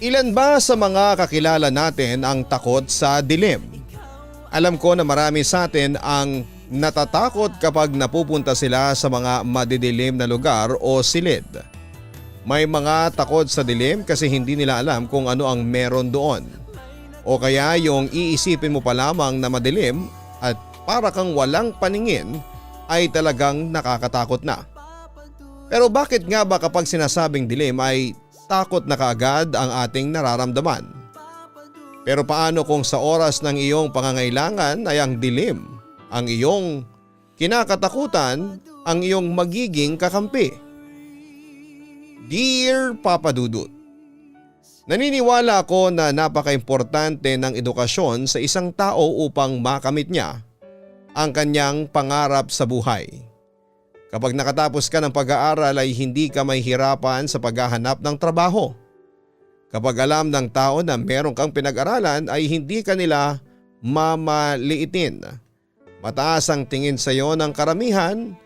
Ilan ba sa mga kakilala natin ang takot sa dilim? Alam ko na marami sa atin ang natatakot kapag napupunta sila sa mga madidilim na lugar o silid. May mga takot sa dilim kasi hindi nila alam kung ano ang meron doon. O kaya yung iisipin mo pa lamang na madilim at para kang walang paningin ay talagang nakakatakot na. Pero bakit nga ba kapag sinasabing dilim ay takot na kaagad ang ating nararamdaman? Pero paano kung sa oras ng iyong pangangailangan ay ang dilim ang iyong kinakatakutan, ang iyong magiging kakampi? Dear Papa Dudut, naniniwala ako na napaka-importante ng edukasyon sa isang tao upang makamit niya ang kanyang pangarap sa buhay. Kapag nakatapos ka ng pag-aaral ay hindi ka mahihirapan sa paghahanap ng trabaho. Kapag alam ng tao na meron kang pinag-aralan ay hindi ka nila mamaliitin. Mataas ang tingin sa iyo ng karamihan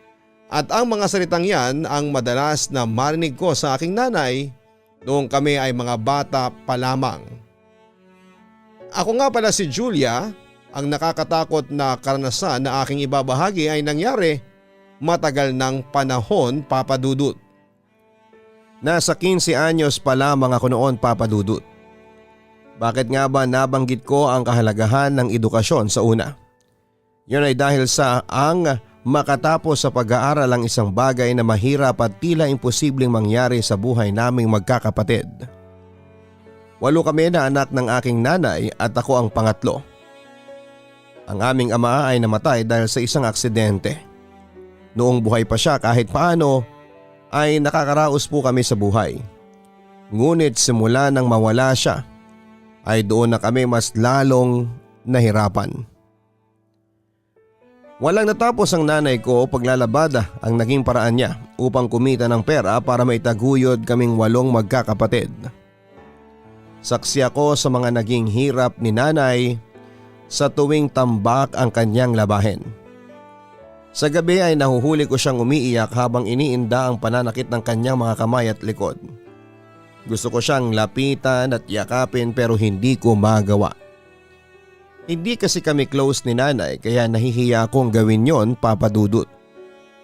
at ang mga salitang yan ang madalas na marinig ko sa aking nanay noong kami ay mga bata pa lamang. Ako nga pala si Julia, ang nakakatakot na karanasan na aking ibabahagi ay nangyari matagal ng panahon, Papa Dudut. Nasa 15 anyos pa lamang ako noon, Papa Dudut. Bakit nga ba nabanggit ko ang kahalagahan ng edukasyon sa una? Yun ay dahil sa ang makatapos sa pag-aaral ang isang bagay na mahirap at tila imposibleng mangyari sa buhay naming magkakapatid. 8 kami na anak ng aking nanay at ako ang pangatlo. Ang aming ama ay namatay dahil sa isang aksidente. Noong buhay pa siya kahit paano ay nakakaraos po kami sa buhay. Ngunit simula nang mawala siya ay doon na kami mas lalong nahirapan. Walang natapos ang nanay ko paglalabada ang naging paraan niya upang kumita ng pera para maitaguyod kaming 8 magkakapatid. Saksi ako sa mga naging hirap ni nanay sa tuwing tambak ang kanyang labahin. Sa gabi ay nahuhuli ko siyang umiiyak habang iniinda ang pananakit ng kanyang mga kamay at likod. Gusto ko siyang lapitan at yakapin pero hindi ko magawa. Hindi kasi kami close ni nanay kaya nahihiya akong gawin yon, Papa Dudut.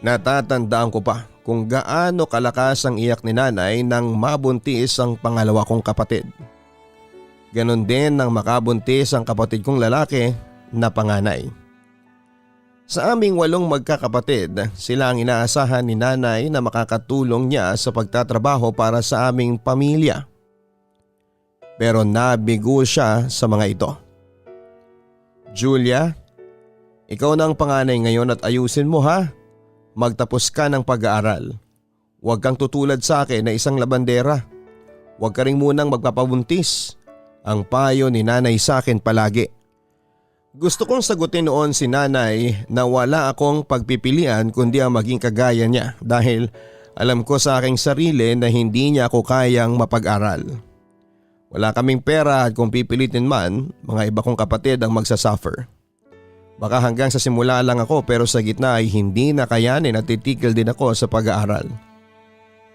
Natatandaan ko pa kung gaano kalakas ang iyak ni nanay nang mabuntis ang pangalawa kong kapatid. Ganon din nang makabuntis ang kapatid kong lalaki na panganay. Sa aming 8 magkakapatid, sila ang inaasahan ni nanay na makakatulong niya sa pagtatrabaho para sa aming pamilya. Pero nabigo siya sa mga ito. Julia, ikaw na ang panganay ngayon at ayusin mo ha. Magtapos ka ng pag-aaral. Huwag kang tutulad sa akin na isang labandera. Huwag ka rin munang magpapabuntis. Ang payo ni nanay sa akin palagi. Gusto kong sagutin noon si nanay na wala akong pagpipilian kundi ang maging kagaya niya dahil alam ko sa aking sarili na hindi niya ako kayang mapag-aral. Wala kaming pera at kung pipilitin man, mga iba kong kapatid ang magsasuffer. Baka hanggang sa simula lang ako pero sa gitna ay hindi na kayanin at titigil din ako sa pag-aaral.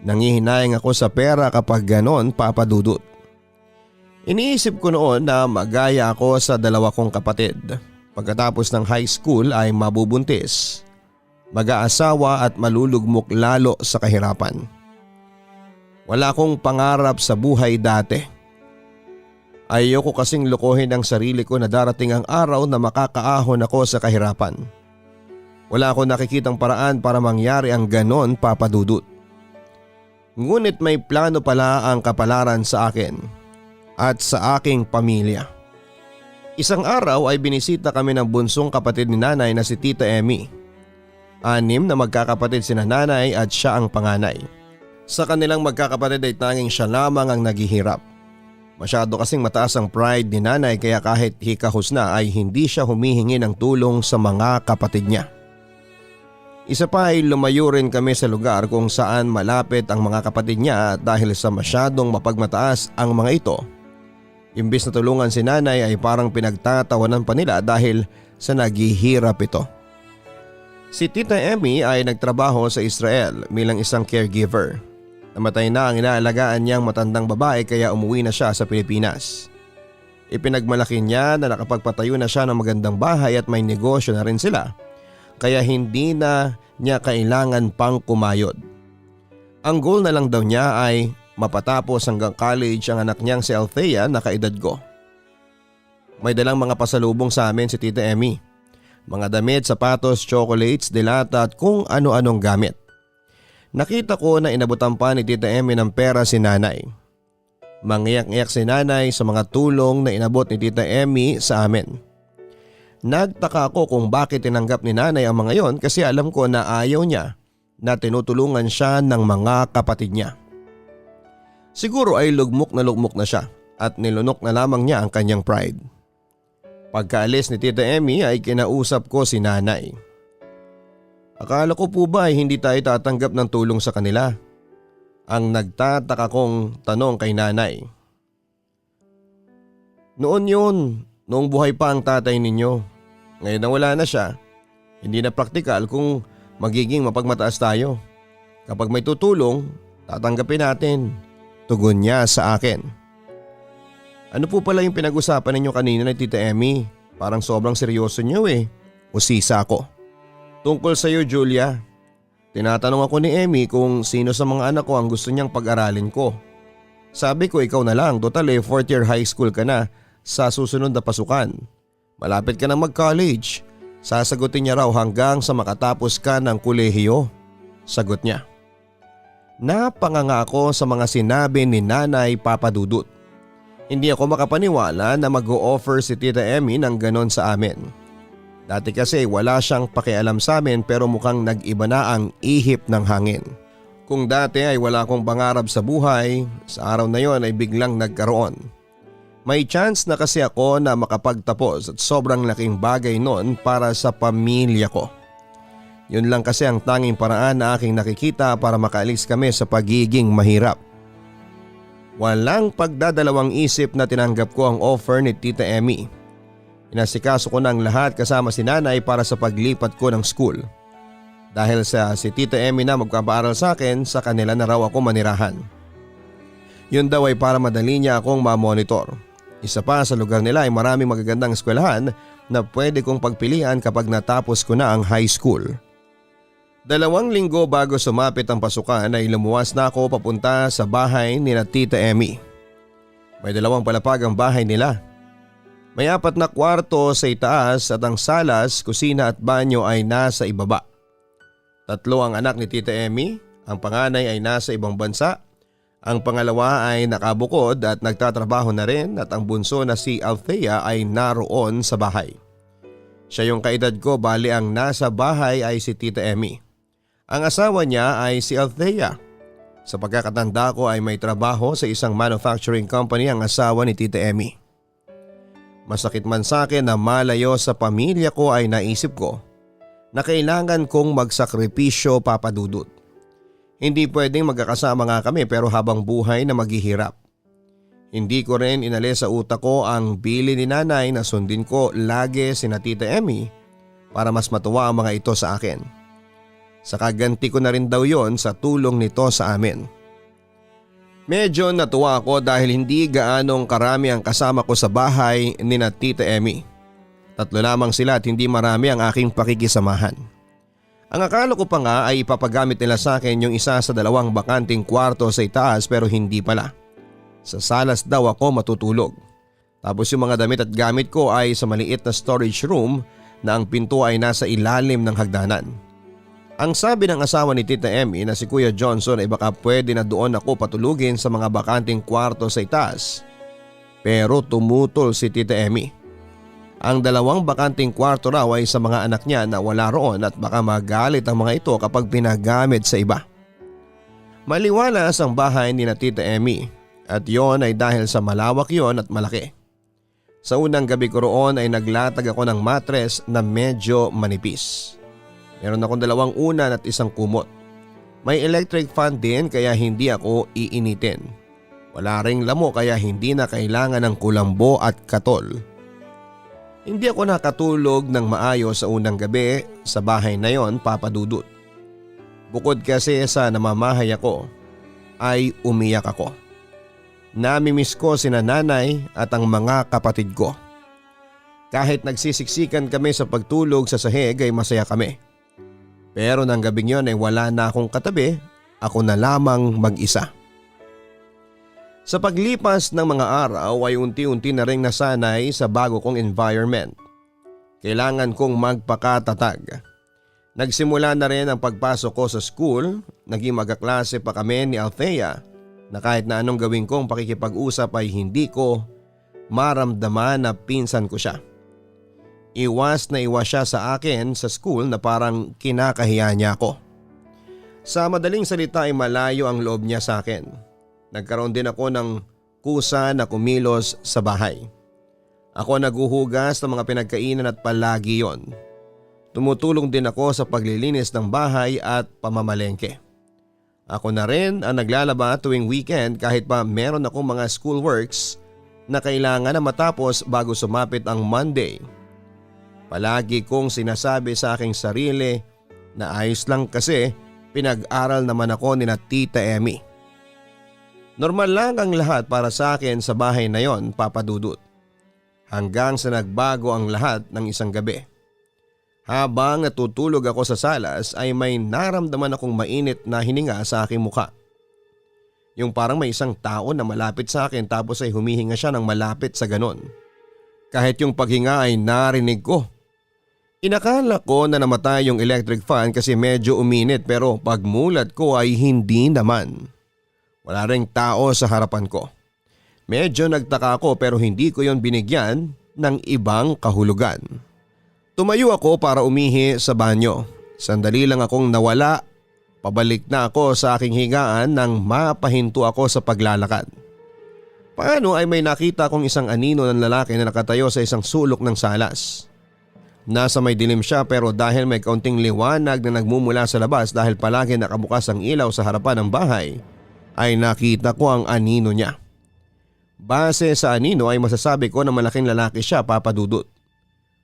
Nangihinayang ako sa pera kapag ganon, Papa Dudut. Iniisip ko noon na magaya ako sa 2 kong kapatid. Pagkatapos ng high school ay mabubuntis, mag-aasawa at malulugmok lalo sa kahirapan. Wala akong pangarap sa buhay dati. Ayoko kasing lokohin ang sarili ko na darating ang araw na makakaahon ako sa kahirapan. Wala akong nakikitang paraan para mangyari ang ganon, Papa Dudut. Ngunit may plano pala ang kapalaran sa akin at sa aking pamilya. Isang araw ay binisita kami ng bunsong kapatid ni nanay na si Tita Emmy. 6 na magkakapatid sina nanay at siya ang panganay. Sa kanilang magkakapatid ay tanging siya lamang ang naghihirap. Masyado kasing mataas ang pride ni nanay kaya kahit hikahos na ay hindi siya humihingi ng tulong sa mga kapatid niya. Isa pa ay lumayo rin kami sa lugar kung saan malapit ang mga kapatid niya dahil sa masyadong mapagmataas ang mga ito. Imbis na tulungan si nanay ay parang pinagtatawanan pa nila dahil sa naghihirap ito. Si Tita Emmy ay nagtrabaho sa Israel bilang isang caregiver. Namatay na ang inaalagaan niyang matandang babae kaya umuwi na siya sa Pilipinas. Ipinagmalaki niya na nakapagpatayo na siya ng magandang bahay at may negosyo na rin sila, kaya hindi na niya kailangan pang kumayod. Ang goal na lang daw niya ay mapatapos hanggang college ang anak niyang si Althea na kaedad ko. May dalang mga pasalubong sa amin si Tita Emmy. Mga damit, sapatos, chocolates, dilata at kung ano-anong gamit. Nakita ko na inabutan pa ni Tita Emmy ng pera si nanay. Mangiyak-iyak si nanay sa mga tulong na inabot ni Tita Emmy sa amin. Nagtaka ako kung bakit tinanggap ni nanay ang mga yon kasi alam ko na ayaw niya na tinutulungan siya ng mga kapatid niya. Siguro ay lugmok na siya at nilunok na lamang niya ang kanyang pride. Pagkaalis ni Tita Emmy ay kinausap ko si nanay. Akala ko po ba ay hindi tayo tatanggap ng tulong sa kanila? Ang nagtataka kong tanong kay nanay. Noon yun, noong buhay pa ang tatay ninyo. Ngayon na wala na siya, hindi na praktikal kung magiging mapagmataas tayo. Kapag may tutulong, tatanggapin natin. Tugon niya sa akin. Ano po pala yung pinag-usapan ninyo kanina ni Tita Emmy? Parang sobrang seryoso niyo eh. Usisa ako. Tungkol sa iyo, Julia. Tinatanong ako ni Emmy kung sino sa mga anak ko ang gusto niyang pag-aralin ko. Sabi ko ikaw na lang, total 4th year high school ka na sa susunod na pasukan. Malapit ka na mag-college. Sasagutin niya raw hanggang sa makatapos ka ng kolehiyo. Sagot niya. Napanganga ako sa mga sinabi ni Nanay Papa Dudut. Hindi ako makapaniwala na mag-o-offer si Tita Emmy ng ganon sa amin. Dati kasi wala siyang pakialam sa amin pero mukhang nag-iba na ang ihip ng hangin. Kung dati ay wala akong pangarap sa buhay, sa araw na yon ay biglang nagkaroon. May chance na kasi ako na makapagtapos at sobrang laking bagay noon para sa pamilya ko. Yun lang kasi ang tanging paraan na aking nakikita para makaalis kami sa pagiging mahirap. Walang pagdadalawang isip na tinanggap ko ang offer ni Tita Emmy. Inasikaso ko ng lahat kasama si nanay para sa paglipat ko ng school. Dahil sa si Tita Emmy na magpapaaral sa akin, sa kanila na raw ako manirahan. Yun daw ay para madali niya akong ma-monitor. Isa pa sa lugar nila ay maraming magagandang eskwelahan na pwede kong pagpilian kapag natapos ko na ang high school. 2 linggo bago sumapit ang pasukan ay lumuwas na ako papunta sa bahay ni Tita Emmy. May 2 palapag ang bahay nila. May 4 na kwarto sa itaas at ang salas, kusina at banyo ay nasa ibaba. 3 ang anak ni Tita Emmy, ang panganay ay nasa ibang bansa. Ang pangalawa ay nakabukod at nagtatrabaho na rin at ang bunso na si Althea ay naroon sa bahay. Siya yung kaedad ko, bali ang nasa bahay ay si Tita Emmy. Ang asawa niya ay si Althea. Sa pagkakatanda ko ay may trabaho sa isang manufacturing company ang asawa ni Tita Emmy. Masakit man sa akin na malayo sa pamilya ko ay naisip ko na kailangan kong magsakripisyo, Papa Dudut. Hindi pwedeng magkakasama nga kami pero habang buhay na maghihirap. Hindi ko rin inalis sa utak ko ang bili ni nanay na sundin ko lagi sina Tita Emmy para mas matuwa ang mga ito sa akin. Sa kaganti ko na rin daw yon sa tulong nito sa amin. Medyo natuwa ako dahil hindi gaanong karami ang kasama ko sa bahay ni Tita Emmy. 3 lamang sila at hindi marami ang aking pakikisamahan. Ang akala ko pa nga ay ipapagamit nila sa akin yung isa sa 2 bakanting kwarto sa itaas pero hindi pala. Sa salas daw ako matutulog. Tapos yung mga damit at gamit ko ay sa maliit na storage room na ang pinto ay nasa ilalim ng hagdanan. Ang sabi ng asawa ni Tita Emmy na si Kuya Johnson ay baka pwede na doon ako patulugin sa mga bakanting kwarto sa itaas. Pero tumutol si Tita Emmy. Ang 2 bakanting kwarto raw ay sa mga anak niya na wala roon at baka magalit ang mga ito kapag pinagamit sa iba. Maliwalas ang bahay ni Tita Emmy at yon ay dahil sa malawak yon at malaki. Sa unang gabi ko roon ay naglatag ako ng matres na medyo manipis. Meron akong 2 unan at 1 kumot. May electric fan din kaya hindi ako iinitin. Wala ring lamo kaya hindi na kailangan ng kulambo at katol. Hindi ako nakatulog ng maayos sa unang gabi sa bahay na yon, Papa Dudut. Bukod kasi sa namamahay ako, ay umiyak ako. Namimiss ko sina nanay at ang mga kapatid ko. Kahit nagsisiksikan kami sa pagtulog sa sahig ay masaya kami. Pero nang gabing yon ay wala na akong katabi, ako na lamang mag-isa. Sa paglipas ng mga araw ay unti-unti na rin nasanay sa bago kong environment. Kailangan kong magpakatatag. Nagsimula na rin ang pagpasok ko sa school, naging magkaklase pa kami ni Althea na kahit na anong gawin kong pakikipag-usap ay hindi ko maramdaman na pinsan ko siya. Iwas na iwas siya sa akin sa school na parang kinakahiya niya ako. Sa madaling salita ay malayo ang loob niya sa akin. Nagkaroon din ako ng kusa na kumilos sa bahay. Ako naguhugas ng mga pinagkainan at palagi yon. Tumutulong din ako sa paglilinis ng bahay at pamamalengke. Ako na rin ang naglalaba tuwing weekend kahit pa meron akong mga schoolworks na kailangan na matapos bago sumapit ang Monday. Palagi kong sinasabi sa aking sarili na ayos lang kasi pinag-aral naman ako ni na Tita Emmy. Normal lang ang lahat para sa akin sa bahay na yon, Papa Dudut. Hanggang sa nagbago ang lahat ng isang gabi. Habang natutulog ako sa salas ay may naramdaman akong mainit na hininga sa aking mukha. Yung parang may isang tao na malapit sa akin tapos ay humihinga siya ng malapit sa ganon. Kahit yung paghinga ay narinig ko. Inakala ko na namatay yung electric fan kasi medyo uminit pero pagmulat ko ay hindi naman. Wala ring tao sa harapan ko. Medyo nagtaka ako pero hindi ko yon binigyan ng ibang kahulugan. Tumayo ako para umihi sa banyo. Sandali lang akong nawala. Pabalik na ako sa aking higaan nang mapahinto ako sa paglalakad. Paano ay may nakita akong isang anino ng lalaki na nakatayo sa isang sulok ng salas. Nasa may dilim siya pero dahil may kaunting liwanag na nagmumula sa labas dahil palagi nakabukas ang ilaw sa harapan ng bahay, ay nakita ko ang anino niya. Base sa anino ay masasabi ko na malaking lalaki siya, Papa Dudut.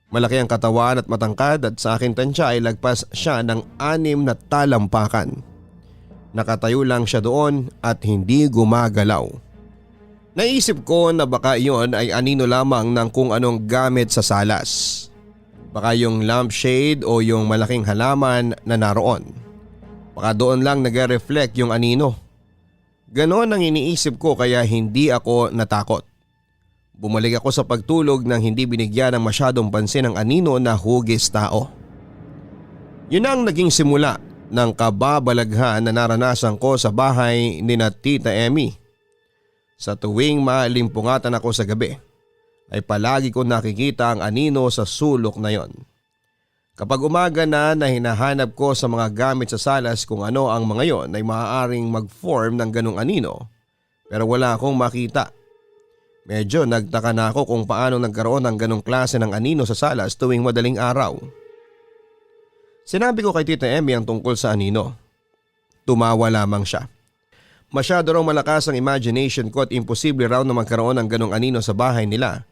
Malaki ang katawan at matangkad at sa aking tansya ay lagpas siya ng 6 na talampakan. Nakatayo lang siya doon at hindi gumagalaw. Naisip ko na baka iyon ay anino lamang ng kung anong gamit sa salas. Baka yung lampshade o yung malaking halaman na naroon. Baka doon lang nag-reflect yung anino. Ganon ang iniisip ko kaya hindi ako natakot. Bumalik ako sa pagtulog nang hindi binigyan ng masyadong pansin ang anino na hugis tao. Yun ang naging simula ng kababalaghan na naranasan ko sa bahay ni na Tita Emmy. Sa tuwing maalimpungatan ako sa gabi, ay palagi ko nakikita ang anino sa sulok na yon. Kapag umaga na hinahanap ko sa mga gamit sa salas kung ano ang mga yon ay maaaring mag-form ng ganong anino pero wala akong makita. Medyo nagtaka na ako kung paano nagkaroon ng ganong klase ng anino sa salas tuwing madaling araw. Sinabi ko kay Tita Emmy ang tungkol sa anino. Tumawa lamang siya. Masyado raw malakas ang imagination ko at imposible raw na magkaroon ng ganong anino sa bahay nila.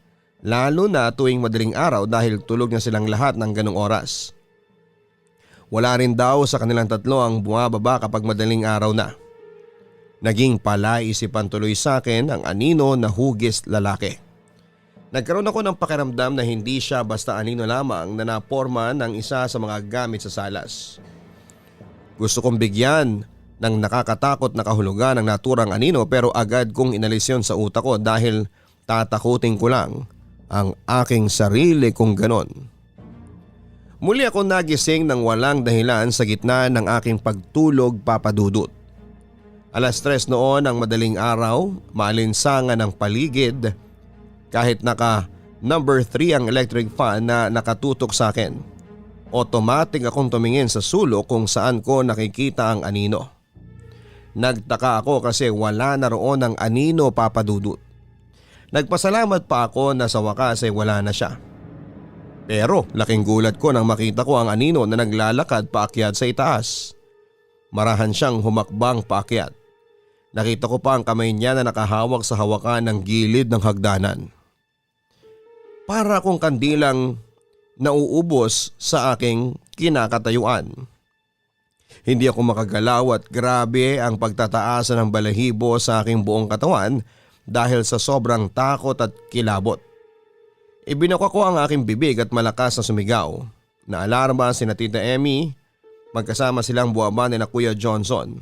Lalo na tuwing madaling araw dahil tulog na silang lahat ng ganong oras. Wala rin daw sa kanilang tatlo ang bumababa kapag madaling araw na. Naging palaisipan tuloy sa akin ang anino na hugis lalaki. Nagkaroon ako ng pakiramdam na hindi siya basta anino lamang na naporma ng isa sa mga gamit sa salas. Gusto kong bigyan ng nakakatakot na kahulugan ng naturang anino pero agad kong inalis yon sa utak ko dahil tatakutin ko lang ang aking sarili kung ganon. Muli ako nagising ng walang dahilan sa gitna ng aking pagtulog, Papa Dudut. 3:00 noon ang madaling araw, maalinsangan ang paligid. Kahit naka number 3 ang electric fan na nakatutok sa akin, automatic akong tumingin sa sulok kung saan ko nakikita ang anino. Nagtaka ako kasi wala na roon ang anino, Papa Dudut. Nagpasalamat pa ako na sa wakas ay wala na siya. Pero laking gulat ko nang makita ko ang anino na naglalakad paakyat sa itaas. Marahan siyang humakbang paakyat. Nakita ko pa ang kamay niya na nakahawak sa hawakan ng gilid ng hagdanan. Para akong kandilang nauubos sa aking kinakatayuan. Hindi ako makagalaw at grabe ang pagtataasan ng balahibo sa aking buong katawan dahil sa sobrang takot at kilabot. Ibinako ko ang aking bibig at malakas na sumigaw. Naalarma sina Tita Emmy, magkasama silang buwaba ni na Kuya Johnson.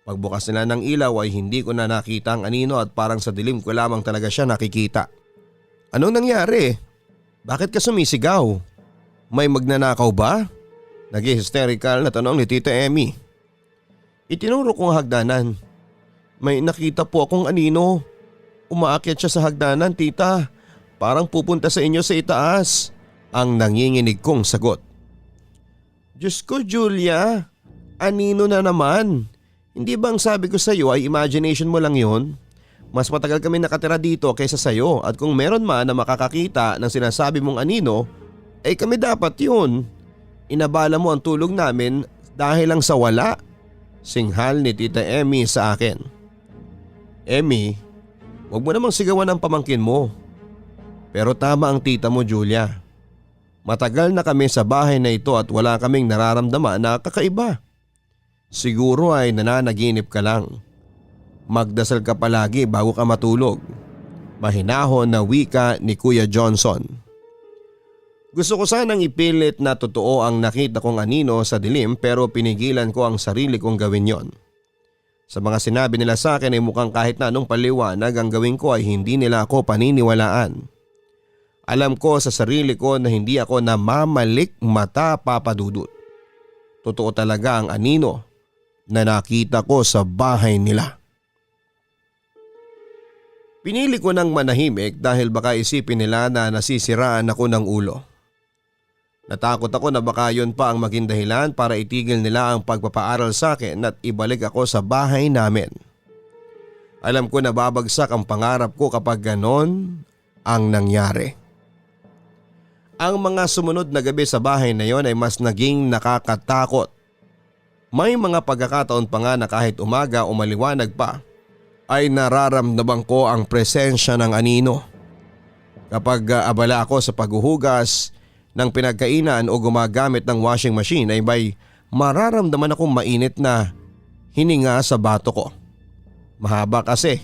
Pagbukas nila ng ilaw ay hindi ko na nakita ang anino at parang sa dilim ko lamang talaga siya nakikita. Anong nangyari? Bakit ka sumisigaw? May magnanakaw ba? Nag-hysterical na tanong ni Tita Emmy. Itinuro kong hagdanan. May nakita po akong anino. Umaakyat siya sa hagdanan, tita. Parang pupunta sa inyo sa itaas. Ang nanginginig kong sagot. Diyos ko, Julia. Anino na naman. Hindi ba ang sabi ko sa iyo ay imagination mo lang yon? Mas matagal kami nakatira dito kaysa sa iyo at kung meron man na makakakita ng sinasabi mong anino, ay kami dapat yun. Inabala mo ang tulog namin dahil lang sa wala. Singhal ni Tita Emmy sa akin. Emmy, huwag mo namang sigawan ang pamangkin mo. Pero tama ang tita mo, Julia. Matagal na kami sa bahay na ito at wala kaming nararamdaman na kakaiba. Siguro ay nananaginip ka lang. Magdasal ka palagi bago ka matulog. Mahinahon na wika ni Kuya Johnson. Gusto ko sanang ipilit na totoo ang nakita kong anino sa dilim pero pinigilan ko ang sarili kong gawin yon. Sa mga sinabi nila sa akin ay mukhang kahit na anong paliwanag ang gawin ko ay hindi nila ako paniniwalaan. Alam ko sa sarili ko na hindi ako namamalik mata, Papa Dudut. Totoo talaga ang anino na nakita ko sa bahay nila. Pinili ko ng manahimik dahil baka isipin nila na nasisiraan ako ng ulo. Natakot ako na baka yun pa ang maging dahilan para itigil nila ang pagpapaaral sa akin at ibalik ako sa bahay namin. Alam ko na babagsak ang pangarap ko kapag ganon ang nangyari. Ang mga sumunod na gabi sa bahay na yon ay mas naging nakakatakot. May mga pagkakataon pa nga na kahit umaga o maliwanag pa ay nararamdaman ko ang presensya ng anino. Kapag abala ako sa paghuhugas ng pinagkainan o gumagamit ng washing machine ay may mararamdaman akong mainit na hininga sa bato ko. Mahaba kasi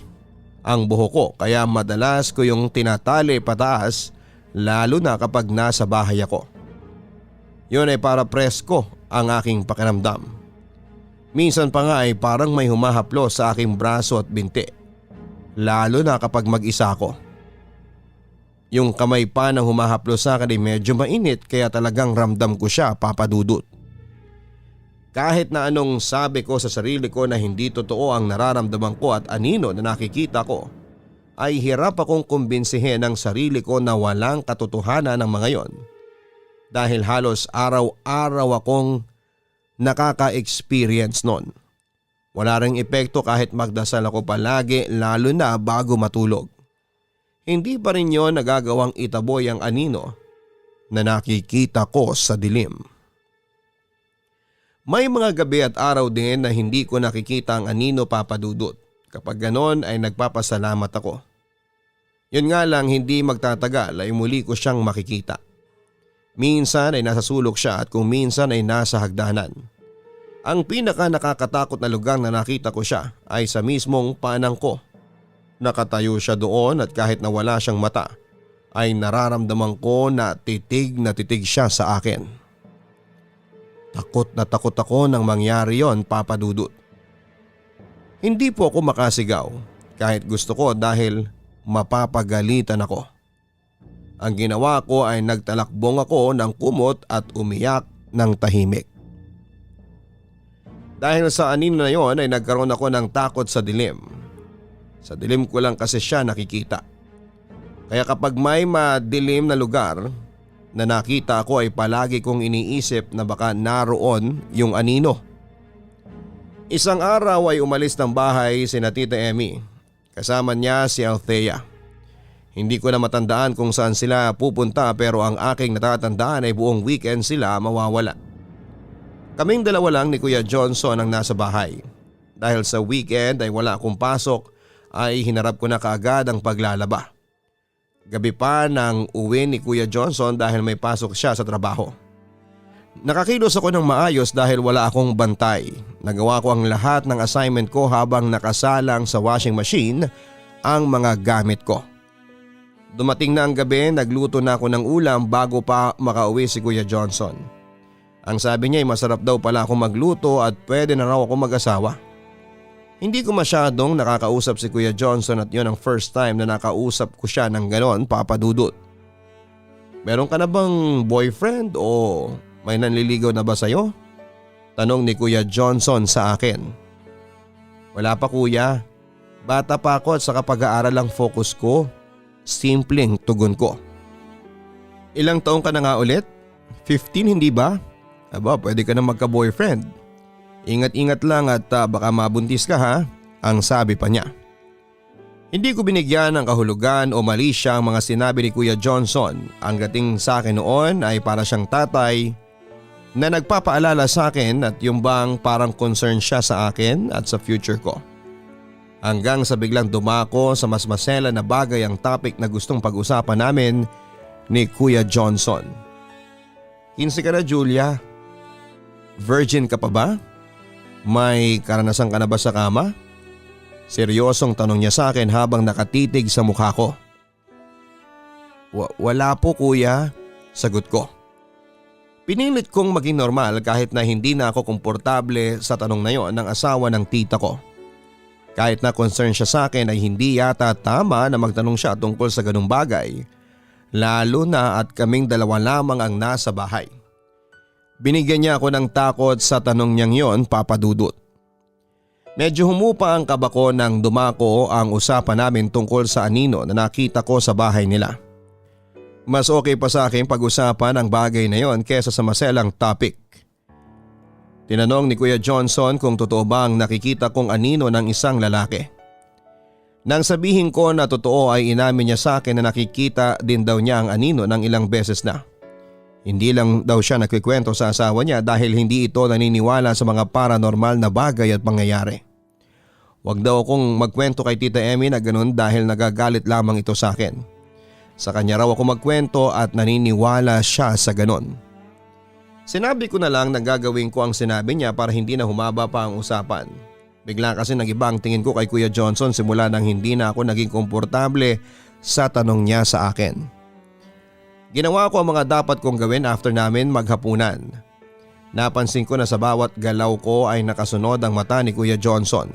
ang buhok ko kaya madalas ko yung tinatali pataas lalo na kapag nasa bahay ako. Yun ay para presko ang aking pakiramdam. Minsan pa nga ay parang may humahaplo sa aking braso at binti. Lalo na kapag mag-isa ako. Yung kamay pa ng humahaplo sa akin ay medyo mainit kaya talagang ramdam ko siya, Papa Dudut. Kahit na anong sabi ko sa sarili ko na hindi totoo ang nararamdaman ko at anino na nakikita ko, ay hirap akong kumbinsihin ang sarili ko na walang katotohanan ng mga yon. Dahil halos araw-araw akong nakaka-experience nun. Wala ring epekto kahit magdasal ako palagi lalo na bago matulog. Hindi pa rin yon nagagawang itaboy ang anino na nakikita ko sa dilim. May mga gabi at araw din na hindi ko nakikita ang anino, Papa Dudut. Kapag ganon ay nagpapasalamat ako. Yun nga lang hindi magtatagal ay muli ko siyang makikita. Minsan ay nasa sulok siya at kung minsan ay nasa hagdanan. Ang pinaka nakakatakot na lugar na nakita ko siya ay sa mismong panang ko. Nakatayo siya doon at kahit na wala siyang mata ay nararamdaman ko na titig siya sa akin. Takot na takot ako nang mangyari yon, Papa Dudut. Hindi po ako makasigaw kahit gusto ko dahil mapapagalitan ako. Ang ginawa ko ay nagtalakbong ako ng kumot at umiyak ng tahimik. Dahil sa anino na yon ay nagkaroon ako ng takot sa dilim. Sa dilim ko lang kasi siya nakikita. Kaya kapag may madilim na lugar na nakita ko ay palagi kong iniisip na baka naroon yung anino. Isang araw ay umalis ng bahay sina Tita Emmy. Kasama niya si Althea. Hindi ko na matandaan kung saan sila pupunta pero ang aking natatandaan ay buong weekend sila mawawala. Kaming dalawa lang ni Kuya Johnson ang nasa bahay. Dahil sa weekend ay wala akong pasok ay hinarap ko na kaagad ang paglalaba. Gabi pa nang uwi ni Kuya Johnson dahil may pasok siya sa trabaho. Nakakilos ako ng maayos dahil wala akong bantay. Nagawa ko ang lahat ng assignment ko habang nakasalang sa washing machine ang mga gamit ko. Dumating na ang gabi, nagluto na ako ng ulam bago pa makauwi si Kuya Johnson. Ang sabi niya ay masarap daw pala ako magluto at pwede na raw ako mag-asawa. Hindi ko masyadong nakakausap si Kuya Johnson at yon ang first time na nakausap ko siya ng ganon, Papa Dudut. Meron ka na bang boyfriend o may nanliligaw na ba sa'yo? Tanong ni Kuya Johnson sa akin. Wala pa kuya. Bata pa ako at sa pag-aaral ang focus ko. Simpleng tugon ko. Ilang taong ka na nga ulit? 15 hindi ba? Aba, pwede ka na magka-boyfriend. Ingat-ingat lang at baka mabuntis ka ha, ang sabi pa niya. Hindi ko binigyan ng kahulugan o mali siya ang mga sinabi ni Kuya Johnson. Ang dating sa akin noon ay para siyang tatay na nagpapaalala sa akin at yung bang parang concern siya sa akin at sa future ko. Hanggang sa biglang dumako sa mas masela na bagay ang topic na gustong pag-usapan namin ni Kuya Johnson. 15 ka na Julia? Virgin ka pa ba? May karanasan ka na ba sa kama? Seryosong tanong niya sa akin habang nakatitig sa mukha ko. Wala po kuya, sagot ko. Pinilit kong maging normal kahit na hindi na ako komportable sa tanong na yon ng asawa ng tita ko. Kahit na concern siya sa akin ay hindi yata tama na magtanong siya tungkol sa ganung bagay, lalo na at kaming dalawa lamang ang nasa bahay. Binigyan niya ako ng takot sa tanong niyang yon, Papa Dudut. Medyo humupa ang kaba ko nang dumako ang usapan namin tungkol sa anino na nakita ko sa bahay nila. Mas okay pa sa akin pag-usapan ang bagay na yon kesa sa maselang topic. Tinanong ni Kuya Johnson kung totoo ba ang nakikita kong anino ng isang lalaki. Nang sabihin ko na totoo ay inamin niya sa akin na nakikita din daw niya ang anino ng ilang beses na. Hindi lang daw siya nagkikwento sa asawa niya dahil hindi ito naniniwala sa mga paranormal na bagay at pangyayari. Huwag daw akong magkwento kay Tita Emmy na ganun dahil nagagalit lamang ito sa akin. Sa kanya raw ako magkwento at naniniwala siya sa ganun. Sinabi ko na lang na gagawin ko ang sinabi niya para hindi na humaba pa ang usapan. Bigla kasi nag-iba ang tingin ko kay Kuya Johnson simula nang hindi na ako naging komportable sa tanong niya sa akin. Ginawa ko ang mga dapat kong gawin after namin maghapunan. Napansin ko na sa bawat galaw ko ay nakasunod ang mata ni Kuya Johnson.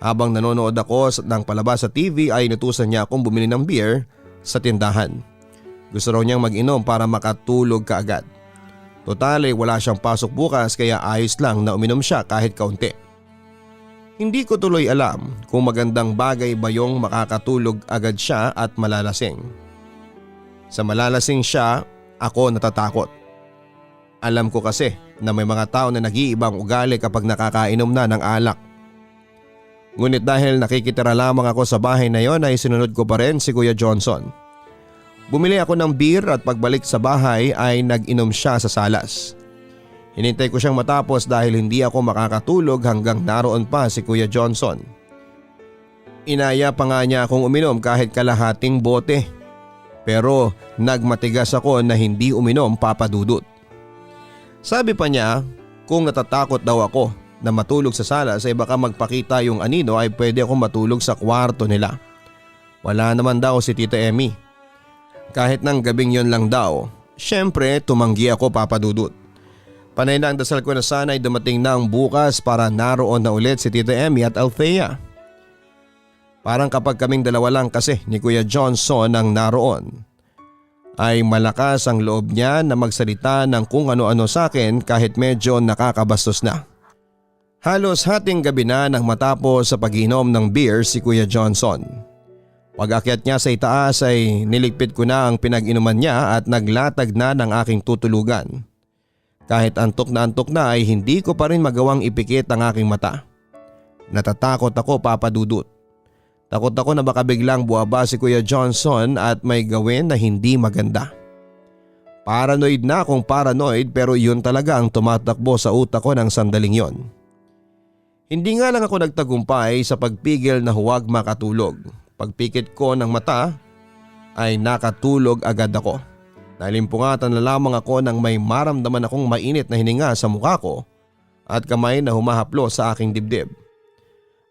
Habang nanonood ako ng palabas sa TV ay inutusan niya akong bumili ng beer sa tindahan. Gusto raw niyang mag-inom para makatulog kaagad. Total ay wala siyang pasok bukas kaya ayos lang na uminom siya kahit kaunti. Hindi ko tuloy alam kung magandang bagay ba yung makakatulog agad siya at malalasing. Sa malalasing siya, ako natatakot. Alam ko kasi na may mga tao na nag-iibang ugali kapag nakakainom na ng alak. Ngunit dahil nakikitira lamang ako sa bahay na yon ay sinunod ko pa rin si Kuya Johnson. Bumili ako ng beer at pagbalik sa bahay ay nag-inom siya sa salas. Hinintay ko siyang matapos dahil hindi ako makakatulog hanggang naroon pa si Kuya Johnson. Inaya pa nga niya akong uminom kahit kalahating bote. Pero nagmatigas ako na hindi uminom, Papa Dudut. Sabi pa niya kung natatakot daw ako na matulog sa salas ay baka magpakita yung anino ay pwede akong matulog sa kwarto nila. Wala naman daw si Tita Emmy. Kahit ng gabing yon lang daw, syempre tumanggi ako, Papa Dudut. Panay na ang dasal ko na sana ay dumating na ang bukas para naroon na ulit si Tita Emmy at Althea. Parang kapag kaming dalawa lang kasi ni Kuya Johnson ang naroon, ay malakas ang loob niya na magsalita ng kung ano-ano sa akin kahit medyo nakakabastos na. Halos hating gabi na nang matapos sa pag-inom ng beer si Kuya Johnson. Pag-akyat niya sa itaas ay niligpit ko na ang pinag-inuman niya at naglatag na ng aking tutulugan. Kahit antok na ay hindi ko pa rin magawang ipikit ang aking mata. Natatakot ako, Papa Dudut. Takot ako na baka biglang buwaba si Kuya Johnson at may gawin na hindi maganda. Paranoid na akong paranoid pero yun talaga ang tumatakbo sa utak ko ng sandaling yon. Hindi nga lang ako nagtagumpay sa pagpigil na huwag makatulog. Pagpikit ko ng mata ay nakatulog agad ako. Nalimpungatan na lamang ako nang may maramdaman akong mainit na hininga sa mukha ko at kamay na humahaplo sa aking dibdib.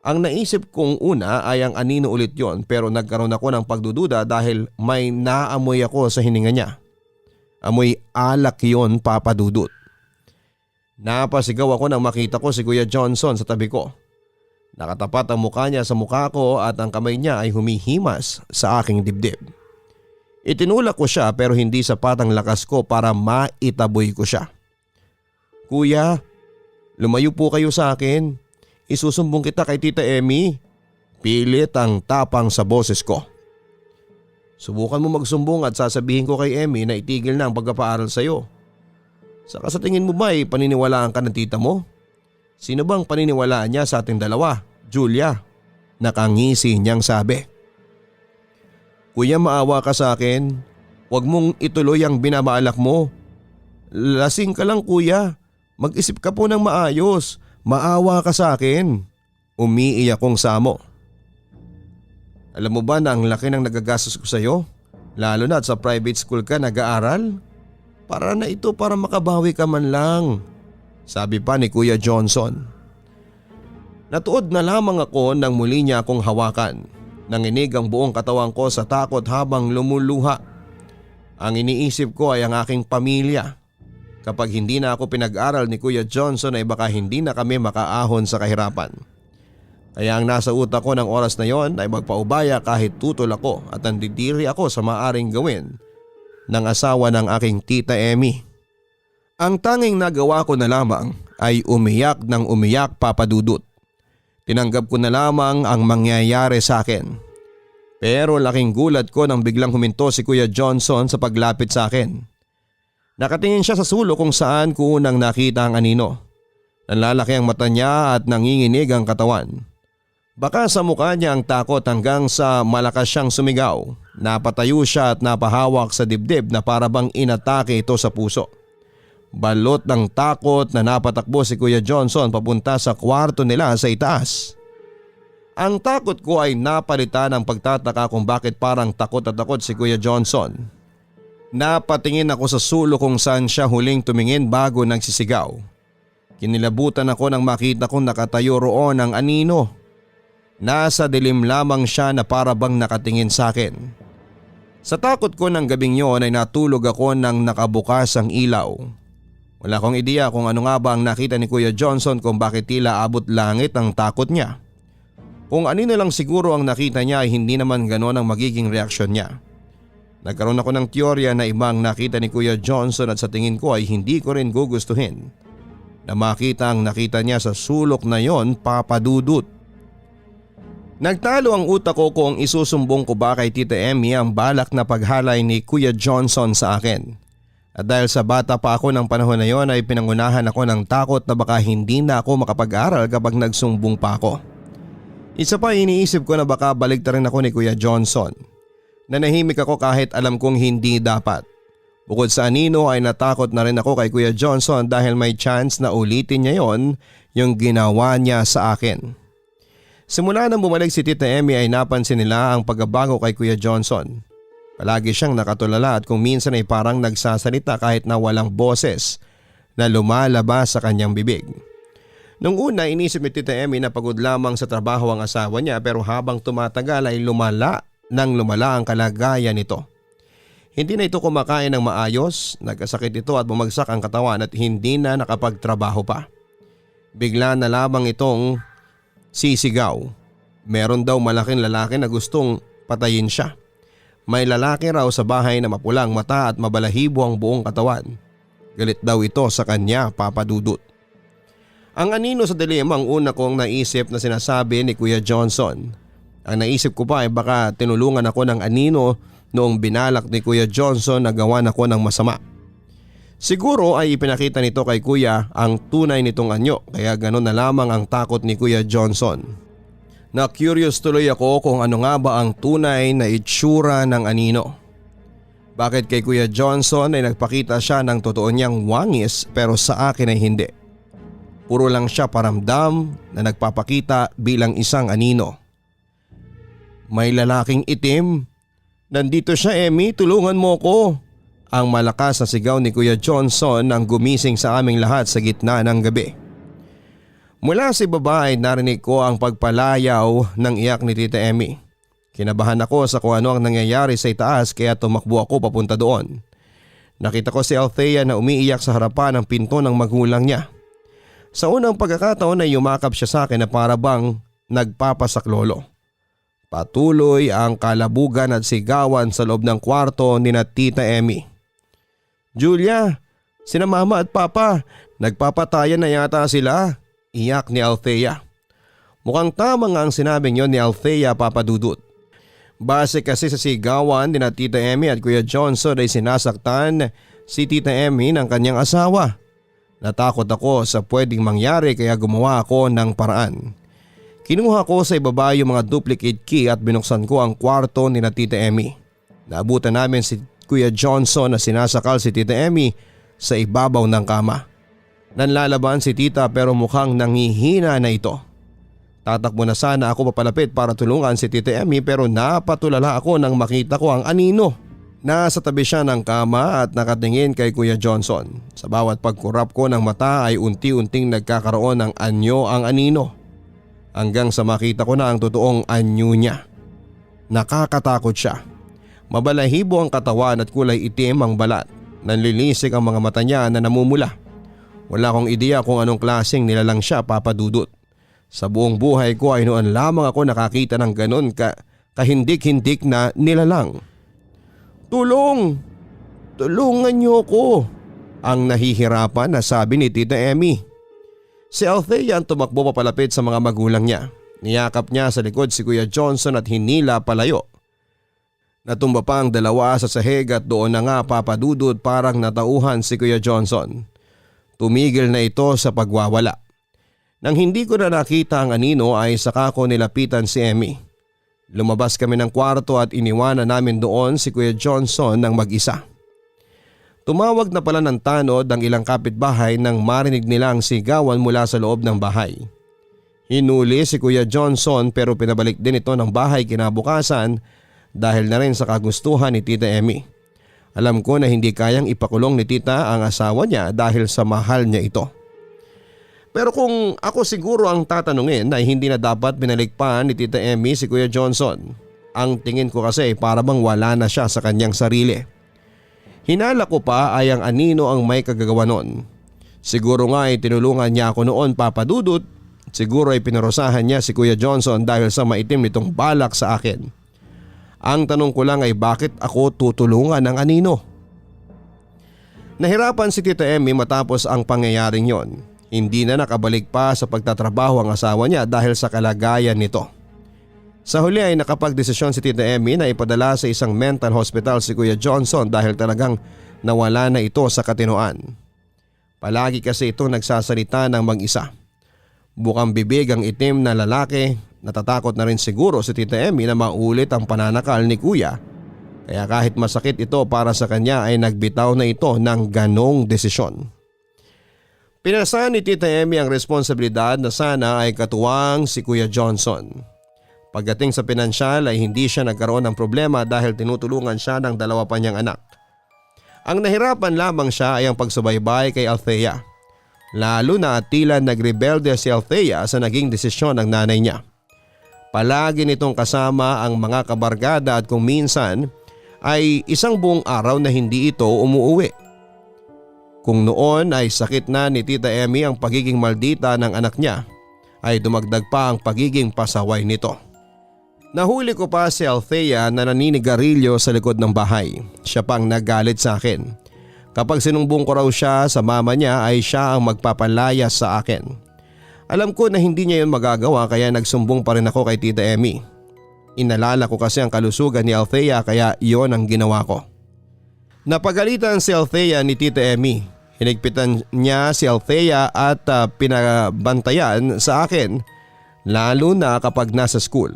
Ang naisip kong una ay ang anino ulit yon, pero nagkaroon ako ng pagdududa dahil may naamoy ako sa hininga niya. Amoy alak yon, Papa Dudut. Napasigaw ako nang makita ko si Kuya Johnson sa tabi ko. Nakatapat ang mukha niya sa mukha ko at ang kamay niya ay humihimas sa aking dibdib. Itinulak ko siya pero hindi sapat ang lakas ko para maitaboy ko siya. "Kuya, lumayo po kayo sa akin. Isusumbong kita kay Tita Emmy." Pilit ang tapang sa boses ko. "Subukan mo magsumbong at sasabihin ko kay Emmy na itigil na ang pagpapaaral sa'yo. Saka sa tingin mo ba paniniwalaan ka ng tita mo? Sino bang paniniwalaan niya sa ating dalawa, Julia?" Nakangisi niyang sabi. "Kuya, maawa ka sa akin. Huwag mong ituloy ang binabalak mo. Lasing ka lang, kuya. Mag-isip ka po ng maayos. Maawa ka sa akin." Umiiyak kong samo. "Alam mo ba na ang laki ng nagagastos ko sa'yo? Lalo na at sa private school ka nag-aaral? Para na ito para makabawi ka man lang," sabi pa ni Kuya Johnson. Natuod na lamang ako nang muli niya akong hawakan. Nanginig ang buong katawan ko sa takot habang lumuluha. Ang iniisip ko ay ang aking pamilya. Kapag hindi na ako pinag-aral ni Kuya Johnson ay baka hindi na kami makaahon sa kahirapan. Kaya ang nasa utak ko ng oras na yon ay magpaubaya kahit tutol ako at nandidiri ako sa maaring gawin ng asawa ng aking Tita Emmy. Ang tanging nagawa ko na lamang ay umiyak ng umiyak, Papa Dudut. Tinanggap ko na lamang ang mangyayari sa akin. Pero laking gulat ko nang biglang huminto si Kuya Johnson sa paglapit sa akin. Nakatingin siya sa sulok kung saan ko unang nakita ang anino. Nanlalaki ang mata niya at nanginginig ang katawan. Baka sa mukha niya ang takot hanggang sa malakas siyang sumigaw. Napatayo siya at napahawak sa dibdib na parabang inatake ito sa puso. Balot ng takot na napatakbo si Kuya Johnson papunta sa kwarto nila sa itaas. Ang takot ko ay napalitan ng pagtataka kung bakit parang takot at takot si Kuya Johnson. Napatingin ako sa sulok kung saan siya huling tumingin bago nagsisigaw. Kinilabutan ako nang makita kong nakatayo roon ang anino. Nasa dilim lamang siya na parabang nakatingin sa akin. Sa takot ko ng gabing yon ay natulog ako nang nakabukas ang ilaw. Wala akong ideya kung ano nga ba ang nakita ni Kuya Johnson kung bakit tila abot langit ang takot niya. Kung anino lang siguro ang nakita niya ay hindi naman ganon ang magiging reaksyon niya. Nagkaroon ako ng teorya na ibang nakita ni Kuya Johnson at sa tingin ko ay hindi ko rin gugustuhin na makita ang nakita niya sa sulok na yon, Papa Dudut. Nagtalo ang utak ko kung isusumbong ko ba kay Tita Emmy ang balak na paghalay ni Kuya Johnson sa akin. At dahil sa bata pa ako ng panahon na yon ay pinangunahan ako ng takot na baka hindi na ako makapag-aral kapag nagsumbong pa ako. Isa pa, iniisip ko na baka baligtarin ako ni Kuya Johnson. Nanahimik ako kahit alam kong hindi dapat. Bukod sa anino ay natakot na rin ako kay Kuya Johnson dahil may chance na ulitin niya yon yung ginawa niya sa akin. Simula nang bumalik si Tita Emmy ay napansin nila ang pagbabago kay Kuya Johnson. Palagi siyang nakatulala at kung minsan ay parang nagsasalita kahit na walang boses na lumalabas sa kanyang bibig. Nung una, inisip ni Tita Emmy na pagod lamang sa trabaho ang asawa niya, pero habang tumatagal ay lumala ang kalagayan nito. Hindi na ito kumakain ng maayos, nagkasakit ito at bumagsak ang katawan at hindi na nakapagtrabaho pa. Bigla na lamang itong sisigaw. Meron daw malaking lalaki na gustong patayin siya. May lalaki raw sa bahay na mapulang mata at mabalahibo ang buong katawan. Galit daw ito sa kanya, Papa Dudut. Ang anino sa dilim ang una kong naisip na sinasabi ni Kuya Johnson. Ang naisip ko pa ay baka tinulungan ako ng anino noong binalak ni Kuya Johnson na gawan ako ng masama. Siguro ay ipinakita nito kay Kuya ang tunay nitong anyo, kaya gano'n na lamang ang takot ni Kuya Johnson. Na-curious tuloy ako kung ano nga ba ang tunay na itsura ng anino. Bakit kay Kuya Johnson ay nagpakita siya ng totoo niyang wangis pero sa akin ay hindi. Puro lang siya paramdam na nagpapakita bilang isang anino. "May lalaking itim. Nandito siya, Emmy, tulungan mo ko. Ang malakas na sigaw ni Kuya Johnson ang gumising sa aming lahat sa gitna ng gabi. Mula sa ibaba ay narinig ko ang pagpalayaw ng iyak ni Tita Emmy. Kinabahan ako sa kung ano ang nangyayari sa itaas kaya tumakbo ako papunta doon. Nakita ko si Althea na umiiyak sa harapan ng pinto ng magulang niya. Sa unang pagkakataon ay yumakap siya sa akin na para bang nagpapasaklolo. Patuloy ang kalabugan at sigawan sa loob ng kwarto ni na Tita Emmy. "Julia, sina Mama at Papa, nagpapatayan na yata sila," iyak ni Althea. Mukhang tama nga ang sinabing yon ni Althea, Papa Dudut. Base kasi sa sigawan ni na Tita Emmy at Kuya Johnson ay sinasaktan si Tita Emmy ng kanyang asawa. Natakot ako sa pwedeng mangyari kaya gumawa ako ng paraan. Kinuha ko sa ibaba yung mga duplicate key at binuksan ko ang kwarto ni na Tita Emmy. Naabutan namin si Kuya Johnson na sinasakal si Tita Emmy sa ibabaw ng kama. Nanlalaban si Tita pero mukhang nanghihina na ito. Tatakbo na sana ako papalapit para tulungan si Tita Emmy pero napatulala ako nang makita ko ang anino. Nasa tabi siya ng kama at nakatingin kay Kuya Johnson. Sa bawat pagkurap ko ng mata ay unti-unting nagkakaroon ng anyo ang anino. Hanggang sa makita ko na ang totoong anyo niya. Nakakatakot siya. Mabalahibo ang katawan at kulay itim ang balat. Nanlilisik ang mga mata niya na namumula. Wala akong ideya kung anong klaseng nilalang siya, Papa Dudut. Sa buong buhay ko ay noon lamang ako nakakita ng ganon kahindik-hindik na nilalang. "Tulong! Tulungan niyo ko!" ang nahihirapan na sabi ni Tita Emmy. Si Althea ang tumakbo papalapit sa mga magulang niya. Niyakap niya sa likod si Kuya Johnson at hinila palayo. Natumba pa ang dalawa sa sahig at doon na nga, Papa Dudut, parang natauhan si Kuya Johnson. Tumigil na ito sa pagwawala. Nang hindi ko na nakita ang anino ay saka ko nilapitan si Emmy. Lumabas kami ng kwarto at iniwanan namin doon si Kuya Johnson ng mag-isa. Tumawag na pala ng tanod ang ilang kapitbahay nang marinig nilang sigawan mula sa loob ng bahay. Hinuli si Kuya Johnson pero pinabalik din ito ng bahay kinabukasan dahil na rin sa kagustuhan ni Tita Emmy. Alam ko na hindi kayang ipakulong ni Tita ang asawa niya dahil sa mahal niya ito. Pero kung ako siguro ang tatanungin ay hindi na dapat binalik pa ni Tita Emmy si Kuya Johnson. Ang tingin ko kasi para bang wala na siya sa kanyang sarili. Hinala ko pa ay ang anino ang may kagagawa noon. Siguro nga ay tinulungan niya ako noon, Papa Dudut. Siguro ay pinarusahan niya si Kuya Johnson dahil sa maitim nitong balak sa akin. Ang tanong ko lang ay bakit ako tutulungan ng anino? Nahirapan si Tita Emmy matapos ang pangyayaring yon. Hindi na nakabalik pa sa pagtatrabaho ang asawa niya dahil sa kalagayan nito. Sa huli ay nakapagdesisyon si Tita Emmy na ipadala sa isang mental hospital si Kuya Johnson dahil talagang nawala na ito sa katinoan. Palagi kasi ito nagsasalita ng mag-isa. Bukang bibig ang itim na lalaki, natatakot na rin siguro si Tita Emmy na maulit ang pananakal ni Kuya. Kaya kahit masakit ito para sa kanya ay nagbitaw na ito ng ganong desisyon. Pinasahan ni Tita Emmy ang responsibilidad na sana ay katuwang si Kuya Johnson. Pagdating sa pinansyal ay hindi siya nagkaroon ng problema dahil tinutulungan siya ng dalawa pa niyang anak. Ang nahirapan lamang siya ay ang pagsubaybay kay Althea. Lalo na at tila nagrebelde si Althea sa naging desisyon ng nanay niya. Palagi nitong kasama ang mga kabarkada at kung minsan ay isang buong araw na hindi ito umuuwi. Kung noon ay sakit na ni Tita Emmy ang pagiging maldita ng anak niya, ay dumagdag pa ang pagiging pasaway nito. Nahuli ko pa si Althea na naninigarilyo sa likod ng bahay. Siya pang nagalit sa akin. Kapag sinumbong ko raw siya sa mama niya ay siya ang magpapalaya sa akin. Alam ko na hindi niya yun magagawa kaya nagsumbong pa rin ako kay Tita Emmy. Inalala ko kasi ang kalusugan ni Althea kaya iyon ang ginawa ko. Napagalitan si Althea ni Tita Emmy. Hinigpitan niya si Althea at pinabantayan sa akin lalo na kapag nasa school.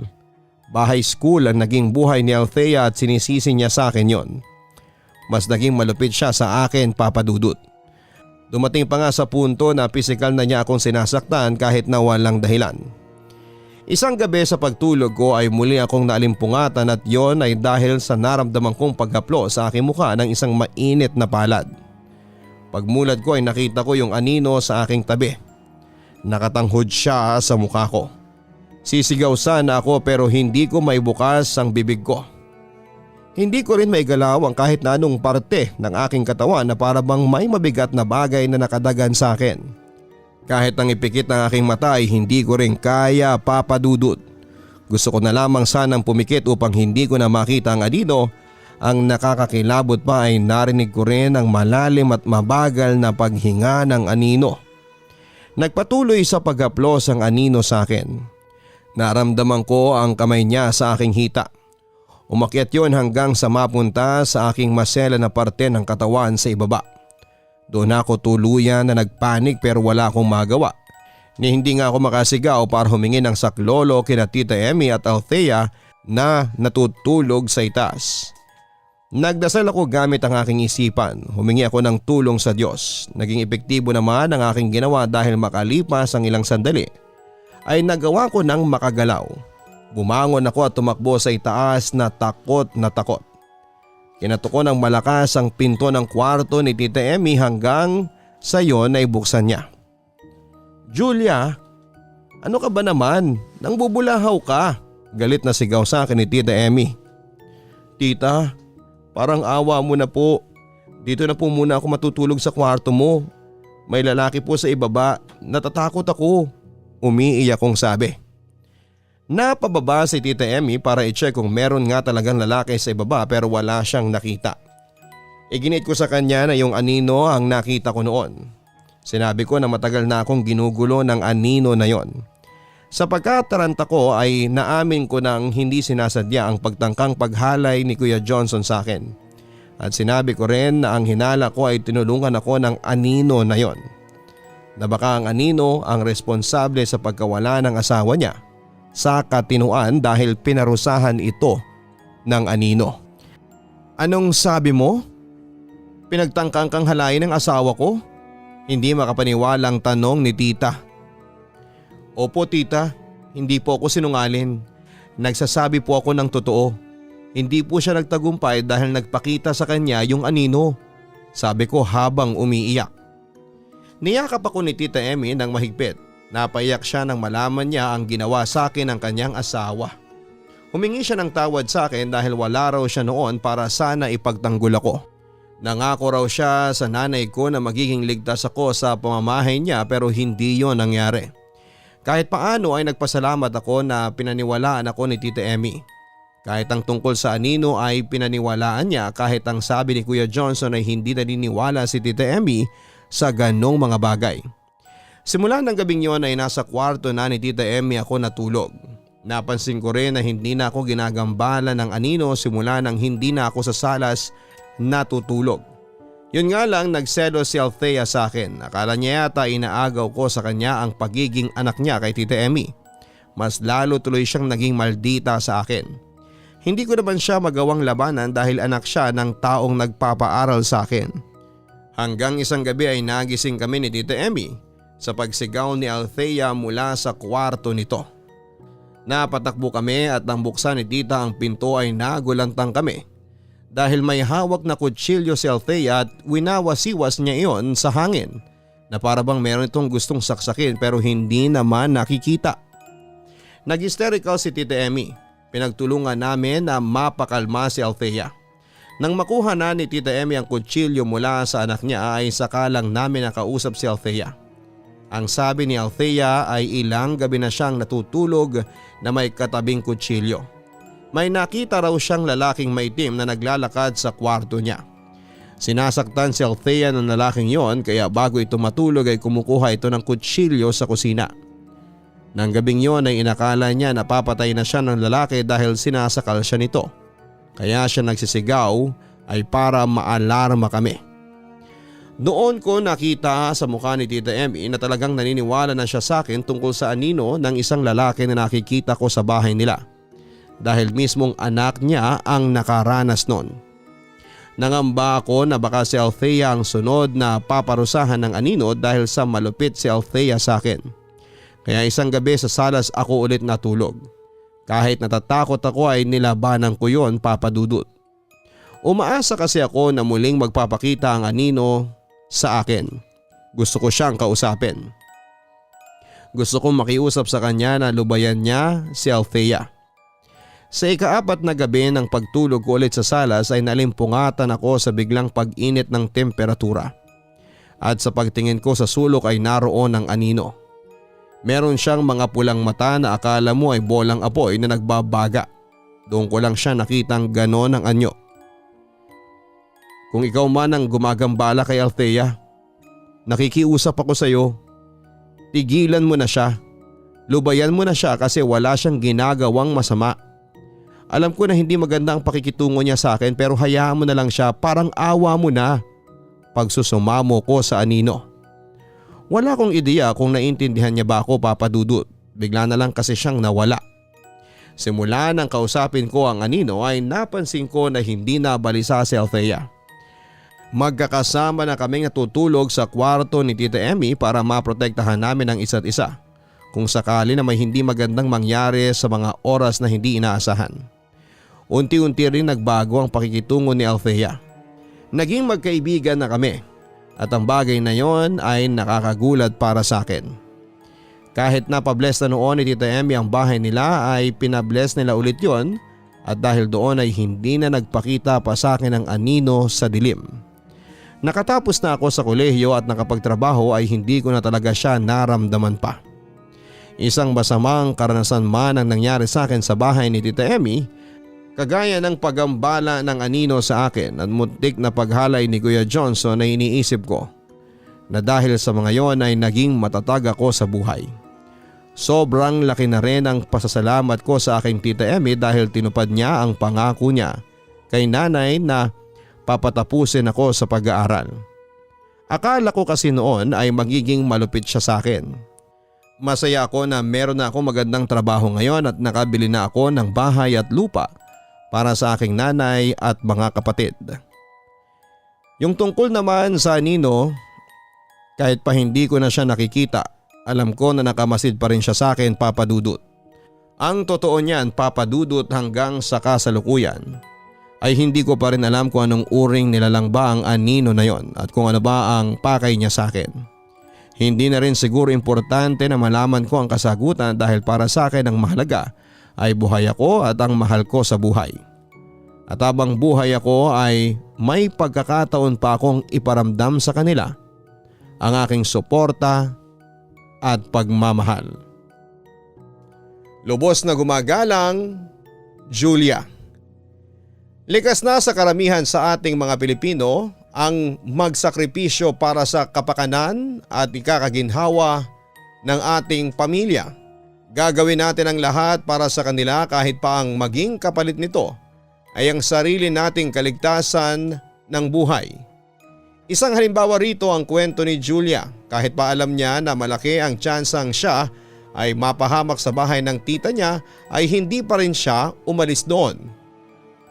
Bahay school ang naging buhay ni Althea at sinisisi niya sa akin yon. Mas naging malupit siya sa akin, Papa Dudut. Dumating pa nga sa punto na pisikal na niya akong sinasaktan kahit na walang dahilan. Isang gabi sa pagtulog ko ay muli akong naalimpungatan at yon ay dahil sa naramdaman kong paghaplo sa aking mukha ng isang mainit na palad. Pagmulat ko ay nakita ko yung anino sa aking tabi. Nakatanghod siya sa mukha ko. Sisigaw sana ako pero hindi ko maibukas ang bibig ko. Hindi ko rin maigalaw ang kahit na anong parte ng aking katawan na para bang may mabigat na bagay na nakadagan sa akin. Kahit ang ipikit ng aking mata ay hindi ko rin kaya papadudot. Gusto ko na lamang sanang pumikit upang hindi ko na makita ang anino. Ang nakakakilabot pa ay narinig ko rin ang malalim at mabagal na paghinga ng anino. Nagpatuloy sa paghaplos ang anino sa akin. Naramdaman ko ang kamay niya sa aking hita. Umakyat yon hanggang sa mapunta sa aking masela na parte ng katawan sa ibaba. Doon ako tuluyan na nagpanik pero wala akong magawa. Ni hindi nga ako makasigaw para humingi ng saklolo kina Tita Emmy at Althea na natutulog sa itaas. Nagdasal ako gamit ang aking isipan. Humingi ako ng tulong sa Diyos. Naging epektibo naman ang aking ginawa dahil makalipas ang ilang sandali ay nagawa ko ng makagalaw. Bumangon ako at tumakbo sa itaas na takot na takot. Kinatok ko ng malakas ang pinto ng kwarto ni Tita Emmy hanggang sa yon ay buksan niya. "Julia, ano ka ba naman? Nang bubulahaw ka?" Galit na sigaw sa akin ni Tita Emmy. "Tita, parang awa mo na po. Dito na po muna ako matutulog sa kwarto mo. May lalaki po sa ibaba, natatakot ako." Umiiyak kong sabi. Napababa si Tita Emmy para i-check kung meron nga talagang lalaki sa ibaba pero wala siyang nakita. Iginit ko sa kanya na yung anino ang nakita ko noon. Sinabi ko na matagal na akong ginugulo ng anino na yon. Sa pagkataranta ko ay naamin ko nang hindi sinasadya ang pagtangkang paghalay ni Kuya Johnson sa akin. At sinabi ko rin na ang hinala ko ay tinulungan ako ng anino na yon. Na baka ang anino ang responsable sa pagkawala ng asawa niya sa katinuan dahil pinarusahan ito ng anino. "Anong sabi mo? Pinagtangkang kang halayin ng asawa ko?" Hindi makapaniwalang tanong ni Tita. "Opo Tita, hindi po ako sinungaling. Nagsasabi po ako ng totoo. Hindi po siya nagtagumpay dahil nagpakita sa kanya yung anino," sabi ko habang umiiyak. Niyakap ako ni Tita Emmy ng mahigpit. Napaiyak siya nang malaman niya ang ginawa sa akin ng kanyang asawa. Humingi siya ng tawad sa akin dahil wala raw siya noon para sana ipagtanggol ako. Nangako raw siya sa nanay ko na magiging ligtas ako sa pamamahay niya pero hindi yon nangyari. Kahit paano ay nagpasalamat ako na pinaniwalaan ako ni Tita Emmy. Kahit ang tungkol sa anino ay pinaniwalaan niya kahit ang sabi ni Kuya Johnson ay hindi naniniwala si Tita Emmy sa ganong mga bagay. Simula ng gabing yon ay nasa kwarto na ni Tita Emmy ako natulog. Napansin ko rin na hindi na ako ginagambala ng anino simula nang hindi na ako sa salas natutulog. Yun nga lang nagselos si Althea sa akin. Akala niya yata inaagaw ko sa kanya ang pagiging anak niya kay Tita Emmy. Mas lalo tuloy siyang naging maldita sa akin. Hindi ko naman siya magawang labanan dahil anak siya ng taong nagpapaaral sa akin. Hanggang isang gabi ay nagising kami ni Tita Emmy sa pagsigaw ni Althea mula sa kwarto nito. Napatakbo kami at nang buksan ni Tita ang pinto ay nagulantang kami dahil may hawak na kutsilyo si Althea at winawasiwas niya iyon sa hangin na para bang meron itong gustong saksakin pero hindi naman nakikita. Nag-hysterical si Tita Emmy. Pinagtulungan namin na mapakalma si Althea. Nang makuha na ni Tita Emmy ang kutsilyo mula sa anak niya ay saka lang namin nakausap si Althea. Ang sabi ni Althea ay ilang gabi na siyang natutulog na may katabing kutsilyo. May nakita raw siyang lalaking maitim na naglalakad sa kwarto niya. Sinasaktan si Althea ng lalaking yon kaya bago ito matulog ay kumukuha ito ng kutsilyo sa kusina. Nang gabing yon ay inakala niya na papatay na siya ng lalaki dahil sinasakal siya nito. Kaya siya nagsisigaw ay para maalarma kami. Noon ko nakita sa mukha ni Tita Emmy na talagang naniniwala na siya sa akin tungkol sa anino ng isang lalaki na nakikita ko sa bahay nila. Dahil mismong anak niya ang nakaranas noon. Nangamba ako na baka si Althea ang sunod na paparusahan ng anino dahil sa malupit si Althea sa akin. Kaya isang gabi sa salas ako ulit natulog. Kahit natatakot ako ay nilabanan ko yon, Papa Dudut. Umaasa kasi ako na muling magpapakita ang anino sa akin. Gusto ko siyang kausapin. Gusto kong makiusap sa kanya na lubayan niya si Althea. Sa ika-4 na gabi ng pagtulog ko ulit sa salas ay nalimpungatan ako sa biglang pag-init ng temperatura. At sa pagtingin ko sa sulok ay naroon ang anino. Meron siyang mga pulang mata na akala mo ay bolang apoy na nagbabaga. Doon ko lang siya nakitang ganon ang anyo. Kung ikaw man ang gumagambala kay Althea, nakikiusap ako sa iyo. Tigilan mo na siya. Lubayan mo na siya kasi wala siyang ginagawang masama. Alam ko na hindi maganda ang pakikitungo niya sa akin pero hayaan mo na lang siya, parang awa mo na. Pagsusumamo ko sa anino. Wala akong ideya kung naintindihan niya ba ako, Papa Dudut. Bigla na lang kasi siyang nawala. Simula nang kausapin ko ang anino ay napansin ko na hindi na balisa si Althea. Magkakasama na kaming natutulog sa kwarto ni Tita Emmy para maprotektahan namin ang isa't isa kung sakali na may hindi magandang mangyari sa mga oras na hindi inaasahan. Unti-unti rin nagbago ang pakikitungo ni Althea. Naging magkaibigan na kami at ang bagay na yon ay nakakagulat para sa akin. Kahit napabless na noon ni Tita Emmy ang bahay nila ay pinabless nila ulit yon at dahil doon ay hindi na nagpakita pa sa akin ang anino sa dilim. Nakatapos na ako sa kolehiyo at nakapagtrabaho ay hindi ko na talaga siya naramdaman pa. Isang masamang karanasan man ang nangyari sa akin sa bahay ni Tita Emmy, kagaya ng pagambala ng anino sa akin at muntik na paghalay ni Kuya Johnson na iniisip ko na dahil sa mga yon ay naging matatag ako sa buhay. Sobrang laki na rin ang pasasalamat ko sa aking Tita Emmy dahil tinupad niya ang pangako niya kay nanay na papatapusin ako sa pag-aaral. Akala ko kasi noon ay magiging malupit siya sa akin. Masaya ako na meron na ako magandang trabaho ngayon at nakabili na ako ng bahay at lupa para sa aking nanay at mga kapatid. Yung tungkol naman sa anino, kahit pa hindi ko na siya nakikita, alam ko na nakamasid pa rin siya sa akin, Papa Dudut. Ang totoo niyan, Papa Dudut, hanggang sa kasalukuyan ay hindi ko pa rin alam kung anong uring nilalang ba ang anino na yon at kung ano ba ang pakay niya sa akin. Hindi na rin siguro importante na malaman ko ang kasagutan dahil para sa akin ang mahalaga ay buhay ako at ang mahal ko sa buhay. At habang buhay ako ay may pagkakataon pa akong iparamdam sa kanila ang aking suporta at pagmamahal. Lubos na gumagalang, Julia. Likas na sa karamihan sa ating mga Pilipino ang magsakripisyo para sa kapakanan at ikakaginhawa ng ating pamilya. Gagawin natin ang lahat para sa kanila kahit pa ang maging kapalit nito ay ang sarili nating kaligtasan ng buhay. Isang halimbawa rito ang kwento ni Julia. Kahit pa alam niya na malaki ang tsansang siya ay mapahamak sa bahay ng tita niya ay hindi pa rin siya umalis doon.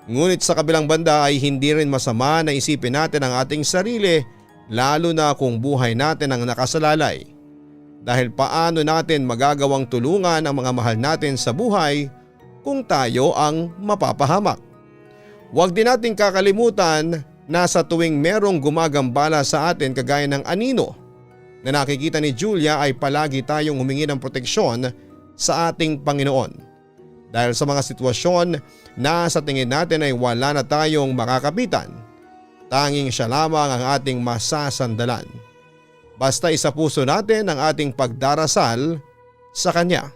Ngunit sa kabilang banda ay hindi rin masama na isipin natin ang ating sarili lalo na kung buhay natin ang nakasalalay. Dahil paano natin magagawang tulungan ang mga mahal natin sa buhay kung tayo ang mapapahamak. Huwag din natin kakalimutan na sa tuwing merong gumagambala sa atin kagaya ng anino na nakikita ni Julia ay palagi tayong humingi ng proteksyon sa ating Panginoon. Dahil sa mga sitwasyon na sa tingin natin ay wala na tayong makakapitan, tanging siya lamang ang ating masasandalan. Basta isa puso natin ang ating pagdarasal sa Kanya.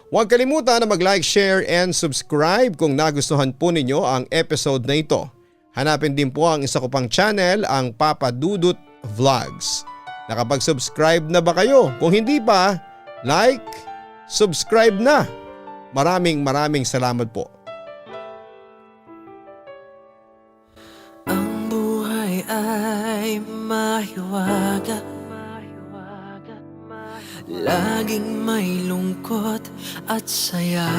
Huwag kalimutan na mag-like, share and subscribe kung nagustuhan po ninyo ang episode na ito. Hanapin din po ang isa ko pang channel, ang Papa Dudut Vlogs. Nakapag-subscribe na ba kayo? Kung hindi pa, like, subscribe na. Maraming salamat po. Ang buhay ay mahiwaga, laging may lungkot at saya.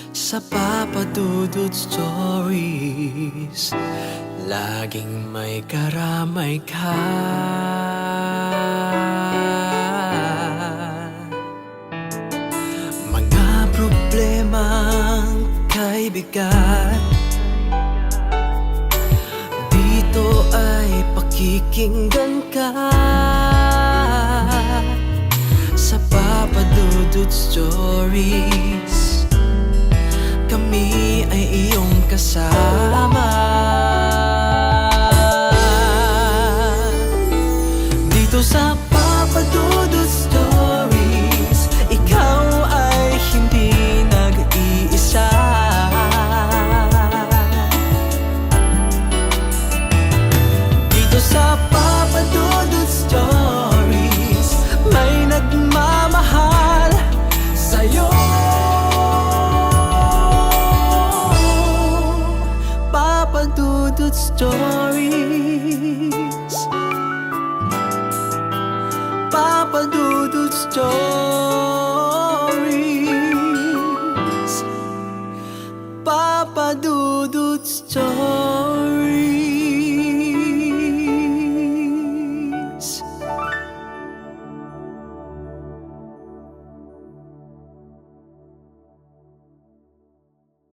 Sa Papa Dudut Stories, laging may karamay ka. bigat. Dito ay pakikinggan ka sa Papa Dudut Stories. Kami ay iyong kasama. Dito sa Papa Dudut Stories, ikaw ay hindi nag-iisa. Dito sa Papa Dudut Stories, may nagmamahal sa'yo. Papa Dudut Stories, Papa Dudut Stories, Papa Dudut Stories.